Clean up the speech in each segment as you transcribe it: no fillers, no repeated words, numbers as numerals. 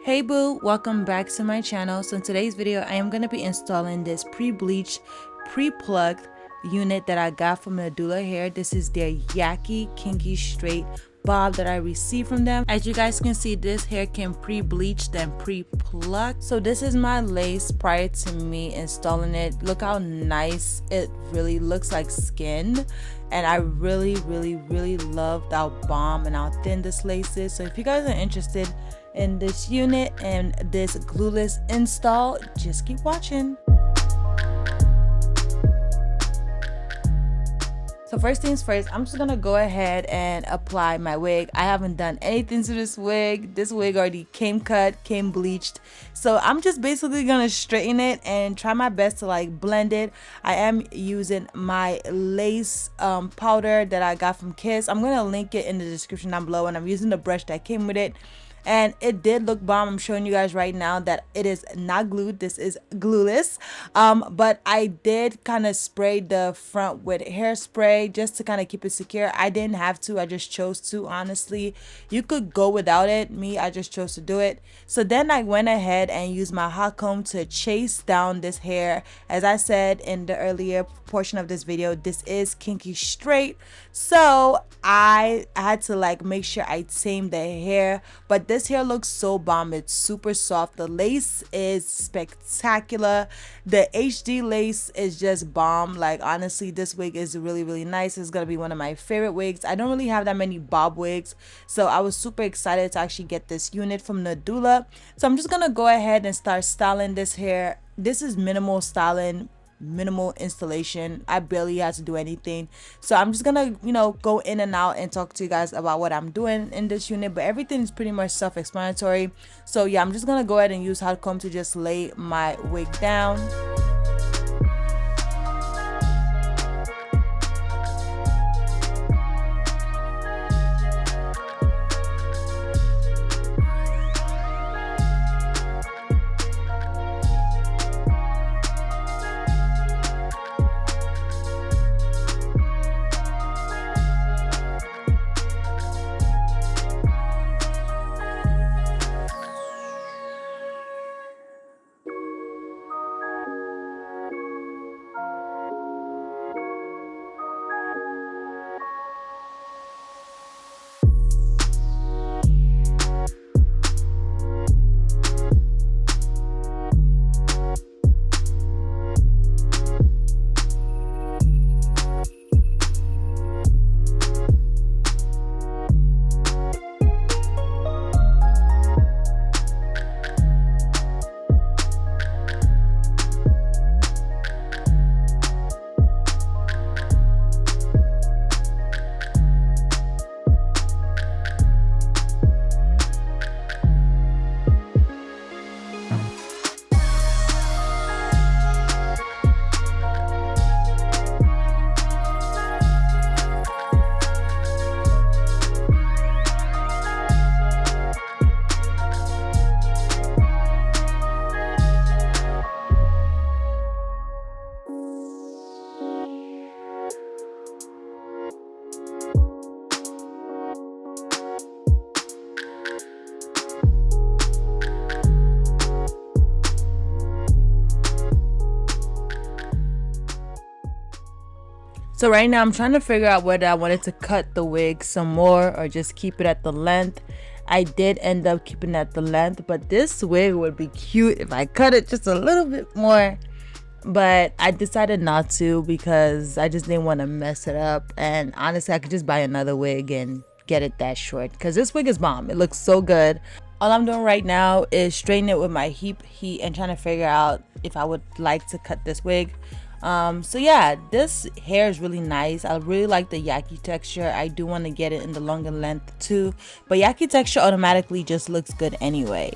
Hey boo, welcome back to my channel. So in today's video I am going to be installing this pre-bleached, pre-plucked unit that I got from Nadula hair. This is their Yaki Kinky Straight bob that I received from them. As you guys can see, this hair came pre-bleached and pre-plucked. So this is my lace prior to me installing it. Look how nice it really looks, like skin. And I really love how bomb and how thin this lace is. So if you guys are interested in this unit and this glueless install, just keep watching. So first things first, I'm just gonna go ahead and apply my wig. I haven't done anything to this wig. This wig already came cut, came bleached. So I'm just basically gonna straighten it and try my best to like blend it. I am using my lace powder that I got from Kiss. I'm gonna link it in the description down below, and I'm using the brush that came with it. And it did look bomb. I'm showing you guys right now that it is not glued. This is glueless. But I did kind of spray the front with hairspray just to kind of keep it secure. I didn't have to. I just chose to, honestly. You could go without it. I just chose to do it. So then I went ahead and used my hot comb to chase down this hair. As I said in the earlier portion of this video, this is kinky straight. So I had to like make sure I tamed the hair. But this hair looks so bomb. It's super soft. The lace is spectacular. The HD lace is just bomb. Like honestly, this wig is really nice. It's gonna be one of my favorite wigs. I don't really have that many bob wigs, so I was super excited to actually get this unit from Nadula. So I'm just gonna go ahead and start styling this hair. This is minimal styling, minimal installation. I barely had to do anything, so I'm just gonna go in and out and talk to you guys about what I'm doing in this unit, but everything is pretty much self-explanatory. So yeah, I'm just gonna go ahead and use hot comb to just lay my wig down. So right now I'm trying to figure out whether I wanted to cut the wig some more or just keep it at the length. I did end up keeping it at the length, but this wig would be cute if I cut it just a little bit more. But I decided not to because I just didn't want to mess it up. And honestly, I could just buy another wig and get it that short because this wig is bomb. It looks so good. All I'm doing right now is straightening it with my heat and trying to figure out if I would like to cut this wig. So yeah, this hair is really nice. I really like the Yaki texture. I do want to get it in the longer length too, but Yaki texture automatically just looks good anyway.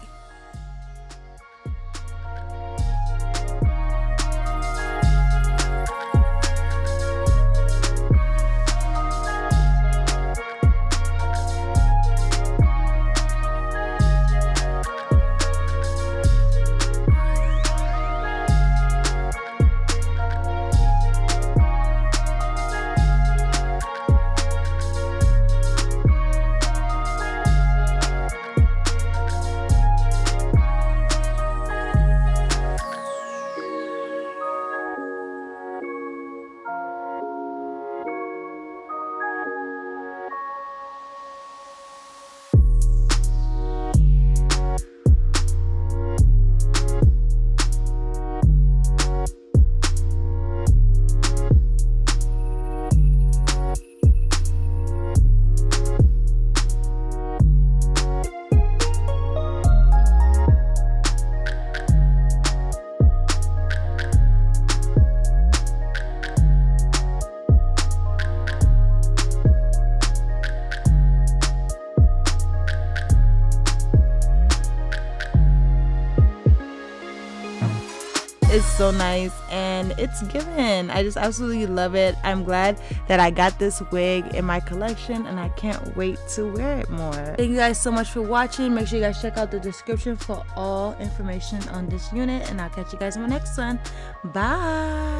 is so nice and it's given. I just absolutely love it. I'm glad that I got this wig in my collection and I can't wait to wear it more. Thank you guys so much for watching. Make sure you guys check out the description for all information on this unit, and I'll catch you guys in my next one. Bye.